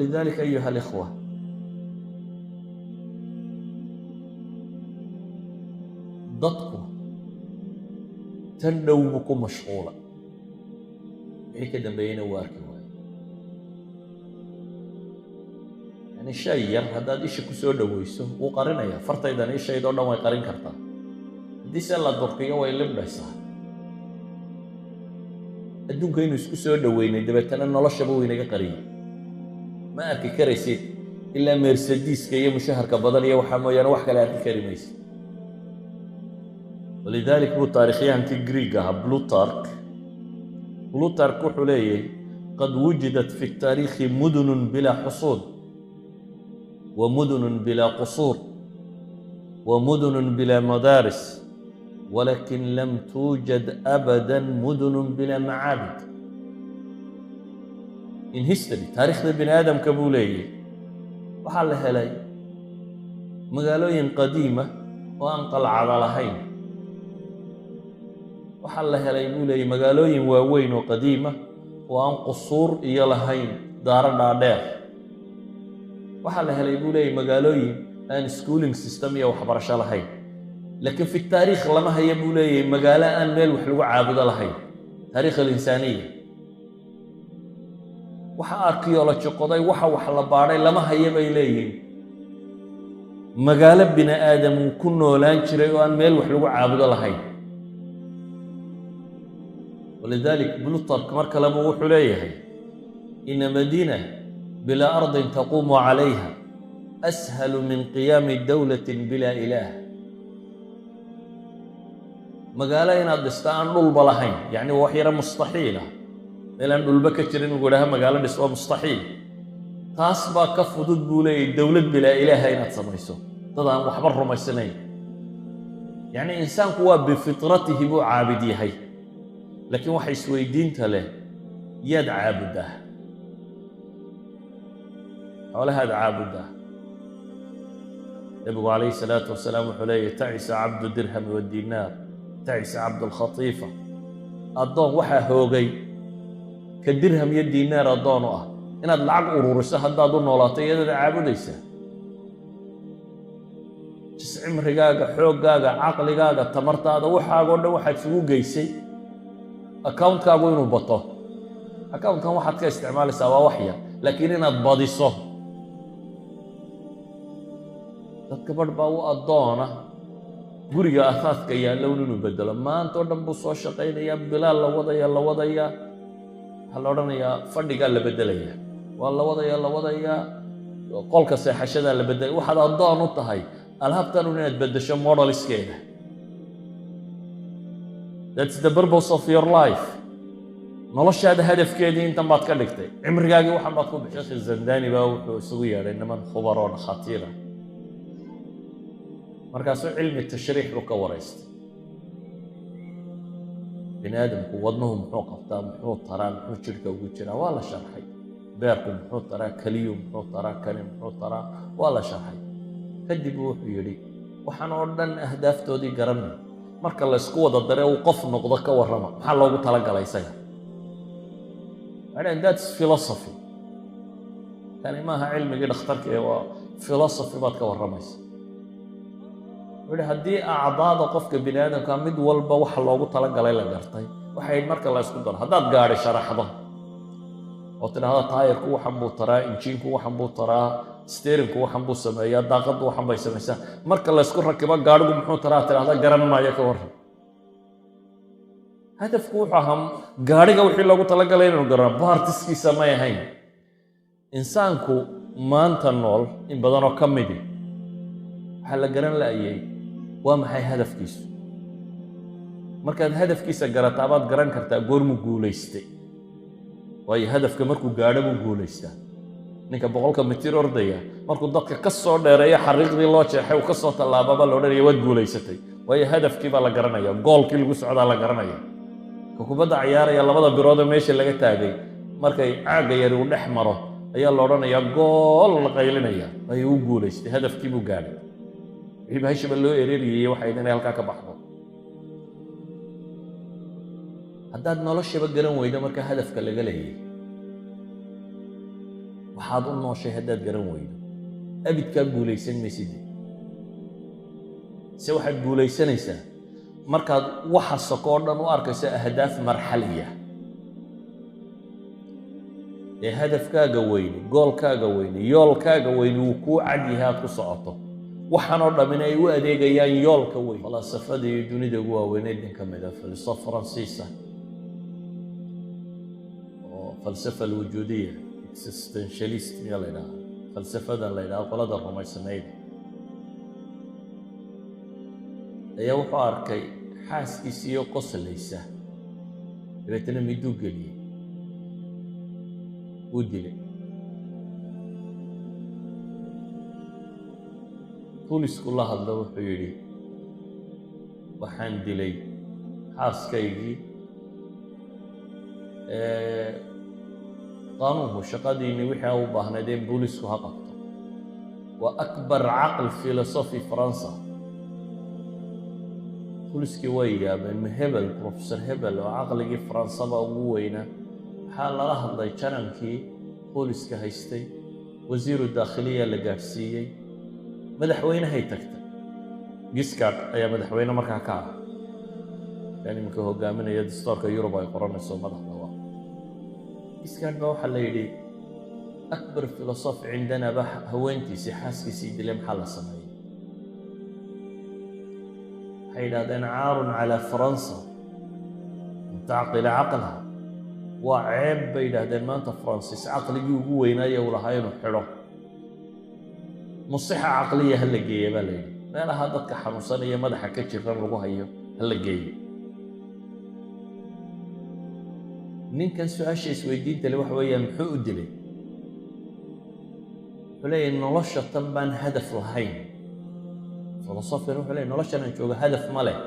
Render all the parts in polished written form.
ولذلك أيها الإخوة dadku tan dhow buu ku mashquula wixii ka dambeeyeyna waa arki waayo yani shay yar haddaad isha ku soo dhowayso wuu qarinaya fartaydan ishaydoo dhan way qarin kartaa haddii se la durkiyo way libdhaysaa adduunka inuu isku soo dhoweynay dabeetana noloshaba wuu inaga qariyay ma arki karaysid ilaa mersadiiska iyo mushaharka badan iyo waxaa mooyaane wax kale arki kari maysid ولذلك هو تاريخيا في غريغا بلوتارك وحليه قد وجدت في التاريخ مدن بلا حصون ومدن بلا قصور ومدن بلا مدارس ولكن لم توجد أبدا مدن بلا معابد in history تاريخ ابن آدم كبوليه وحال هلاي مقالوين قديمة وأنقل على لهين waxaa la helay buu leeyay magaalooyin waaweyn oo qadiima oo aan qusuur iyo lahayn daaro dhaadheer waxaa la helay buu leeyay magaalooyin aan schooling system iyo waxbarasho lahayn laakiin fi taariikh lama haya buu leeyay magaalo aan meel wax lagu caabudo lahayn taariikh al-insaaniya waxa archaeology qoday waxa wax la baaray lama haya bay leeyihiin magaalo bini aadam uu ku noolaan jiray oo aan meel wax lagu caabudo lahayn ولذلك بلوتارك مركز لما وحليه إن مدينة بلا أرض تقوم عليها أسهل من قيام دولة بلا إله مقالين الدستان نلب لهين يعني وحيرة مستحيلة لأن البكترين يقولها مقالة نسوى مستحيل تاسبا كفضت بولي دولة بلا إله هين تصميسو طبعا وحبر ما السنين يعني إنسان هو بفطرته بو عابدي هي لكن waxay isweydiinta leh yaad caabudaa xoolahaad caabudaa nabigu calayhi salaatu wasalaam wuxuu leeyahay tacisa cabdu dirham wadinaar tacisa cabdu lkhatiifa addoon waxaa hoogay ka dirham iyo diinaar addoon u ah inaad lacag ururiso haddaad u noolaato iyadaad caabudaysaa cimrigaaga xooggaaga caqligaaga tamartaada waxaagoo dhan waxaad isugu geysay account-kaagu inuu bato account-kan waxaad ka isticmaalaysaa waa wax yar laakiin inaad badiso dadka badh baa u addoona guriga aasaaska yaallown inuu bedelo maanta oo dhan buu soo shaqaynayaa bilaal la wadayaa waxaa la odhanayaa fadhigaa la bedelayaa waa la wadayaa qolka seexashadaa la bedelaya waxaad addoon u tahay alhabtan inaad bedesho modelskeeda That's the purpose of your life. noloshaada hadafkeedii intan baad ka dhigtay cimrigaagii waxan baad ku bixisay Sheekh Zandani baa wuxuu isugu yeedhay niman khubar oo khatiira markaasuu cilmi tashriix uu ka waraystay bini aadamku wadnuhu muxuu qabtaa muxuu taraa muxuu jirka ugu jiraa waa la sharxay beerku muxuu taraa kaliyu muxuu taraa kani muxuu taraa waa la sharxay kadib wuxuu yidhi waxaan oo dhan ahdaaftoodii garanay marka la isku wada daray uu qof noqdo ka warrama maxaa loogu talagalay isaga and that's philosophy tani maaha cilmigii dhakhtarka ee waa philosophy baad ka warramaysa weli haddii acdaada qofka bini aadamka mid walba waxa loogu talagalay la gartay waxay marka la isku daro haddaad gaadhi sharaxdo oo tidhaahdo taayirku waxan buu taraa injiinku waxan buu taraa steerinku waxan buu sameeyaa daaqaddu waxan bay samaysaa marka la isku rakibo gaadhigu muxuu taraa tidhaahda garan maayo ka warran hadafku wuxuu ahaa gaadhiga wixii loogu talagalay inuu garano baartiskiisa may ahayn insaanku maanta nool in badanoo ka midi waxaa la garan la'ayay waa maxay hadafkiisu markaad hadafkiisa garataa baad garan kartaa goormuu guulaystay waayo hadafka markuu gaadho buu guulaystaa ninka 100 mitir ordaya markuu dadka ka soo dheereeyo xariiqdii loo jeexay uu ka soo tallaababa la odhanaya waad guulaysatay waayo hadafkii baa la garanaya goolkii lagu socdaa la garanaya ka kubadda ciyaaraya labada birood ee meesha laga taagay markay caaga yari uu dhex maro ayaa la odhanayaa gool la qaylinaya ayuu u guulaystay hadafkii buu gaadhay wixii bahashaba loo ereeriyey waxay inay halkaa ka baxdo haddaad noloshaba garan weydo marka hadafka laga leeyahay waxaad u nooshay haddaad garan weydo abidkaa guulaysan maysid se waxaad guulaysanaysaa markaad waxa soko oo dhan u arkayso ahdaaf marxaliya ee hadafkaaga weyni goolkaaga weyni yoolkaaga weyni uu kuu cad yahay aad ku socoto waxaanoo dhammin ay u adeegayaan yoolka weyn falaasafada iyo dunida ugu waaweyneed nin ka mid ah falsafo faransiisa oo falsafa alwujuudiya existentialist miyaa la yidhaha falsafadan la yidhaha qolada rumaysanayd ayaa wuxuu arkay xaaskiisiiyo qoslaysa dabeetana miduu geliyey wuu dilay boolisku la hadlo wuxuu yidhi waxaan dilay xaaskaygii qaanuunku shaqadiinni wixii a u baahnayd in boolisku ha qabto waa akbar caql filosofi faransa boliskii way yaabeen ma hebel professor hebel oo caqligii faransaba ugu weynaa waxaa lala hadlay janankii booliska haystay wasiiru daakhiliya la gaadhsiiyey madaxweynehay tagtay giscard ayaa madaxweyne markaa ka ah yani iminka hogaaminaya dastoorka yurub ay qoranayso madaxda waa giscard baa waxaa la yidhi akbar filosof cindana ba haweentiisii xaaskiisii dilay maxaa la sameeyey waxay yidhahdeen caarun calaa faransa an tacqila caqlaha waa ceeb bay yidhaahdeen maanta faransis caqligii ugu weynaaya uu lahaa inuu xidho musixa caqliya ha la geeya baa la yidhi meelaha dadka xanuunsanaya madaxa ka jiran lagu hayo ha la geeyo ninkan su-aasha isweydiinta le waxa weeyaan muxuu u dilay wuxuu leeyahay nolosha tan baan hadaf lahayn filosofkan wuxuu leeyahy noloshan aan jooga hadaf ma leh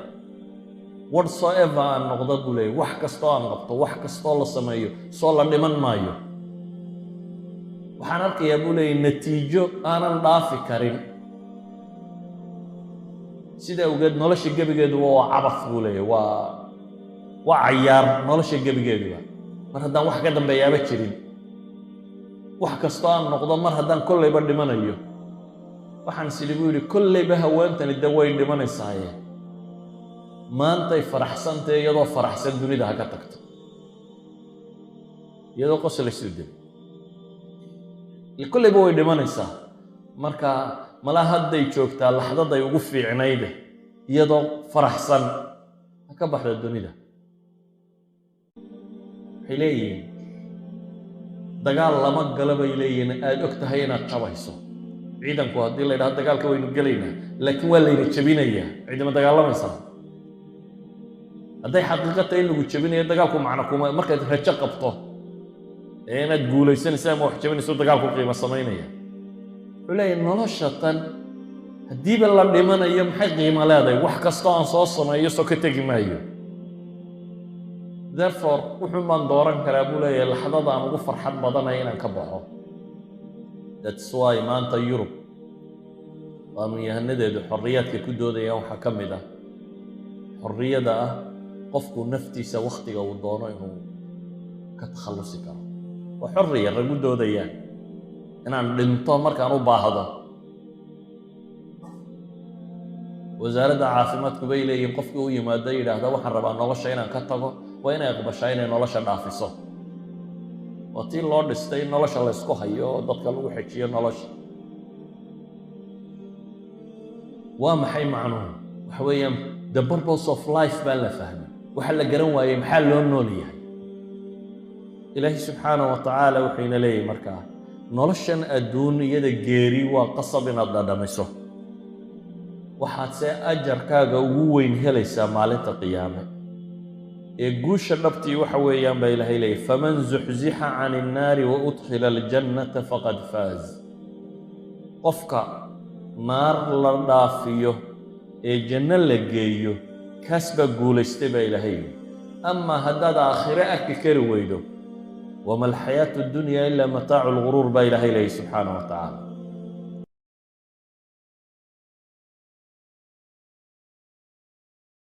whatsoever aan noqdo buu leeyahy wax kastoo aan qabto wax kastoo la sameeyo soo la dhiman maayo waxaan arkayaa buu leeyahy natiijo aanan dhaafi karin sida awgeed nolosha gebigeeduba waa cabaf buu leeyahy waa cayaar nolosha gebigeeduba mar haddaan wax ka dambeeyaaba jirin wax kastoo aan noqdo mar haddaan kollayba dhimanayo waxaan sidhi buu yidhi kollayba haweentani de way dhimanaysaaye maantay faraxsantae iyadoo faraxsan dunida ha ka tagto iyadoo qoslaysuu dilay kollayba way dhimanaysaa marka malaa hadday joogtaa laxdaday ugu fiicnayde iyadoo faraxsan ha ka baxda dunida waxay leeyihiin dagaal lama gala bay leeyihiin aada og tahay inaad jabayso ciidanku haddii la yidhahdo dagaalka waynu gelaynaa laakiin waa layna jebinayaa ciidama dagaalamaysaa hadday xaqiiqa tahay in lagu jebinayo dagaalku macno kuma markaad rajo qabto ee inaad guulaysanaysa ama wax jebinayso dagaalku qiimo samaynaya wuxuu leeyahay nolosha tan haddiiba la dhimanayo maxay qiimo leedahay wax kastoo aan soo sameeyo soo ka tegi maayo therefore wuxuu baan dooran karaa buu leeyahay laxdada aan ugu farxad badanaya inaan ka baxo that's why maanta yurub qaamiyahanadeedu xorriyaadka ku doodayaan waxaa ka mid ah xorriyada ah qofku naftiisa wakhtiga uu doono inuu ka takhallusi karo waa xorriya ragu doodayaan inaan dhinto markaan u baahdo wasaaradda caafimaadku bay leeyihiin qofkii u yimaado yidhaahda waxaan rabaa nolosha inaan ka tago waa inay aqbashaa inay nolosha dhaafiso waa tii loo dhistay in nolosha la ysku hayo oo dadka lagu xejiyo nolosha waa maxay macnuhu waxa weeyaan the purpose of life baan la fahmay waxa la garan waayey maxaa loo nool yahay ilaahi subxaanahu wa tacaala wuxuuna leeyahay markaa noloshan adduunyada geeri waa qasab inaad dhadhamiso waxaad see ajarkaaga ugu weyn helaysaa maalinta qiyaame ee guusha dhabtii waxa weeyaan baa ilaahay leeyahy faman zuxzixa can innaari wa udkhila aljannata faqad faaz qofka naar la dhaafiyo ee janno la geeyo kaas baa guulaystay baa ilaahay yidhi amaa haddaad aakhire arki kari weydo wama alxayaatu addunya ilaa mataacu lguruur baa ilaahay leeyahy subxaanahu wa tacaala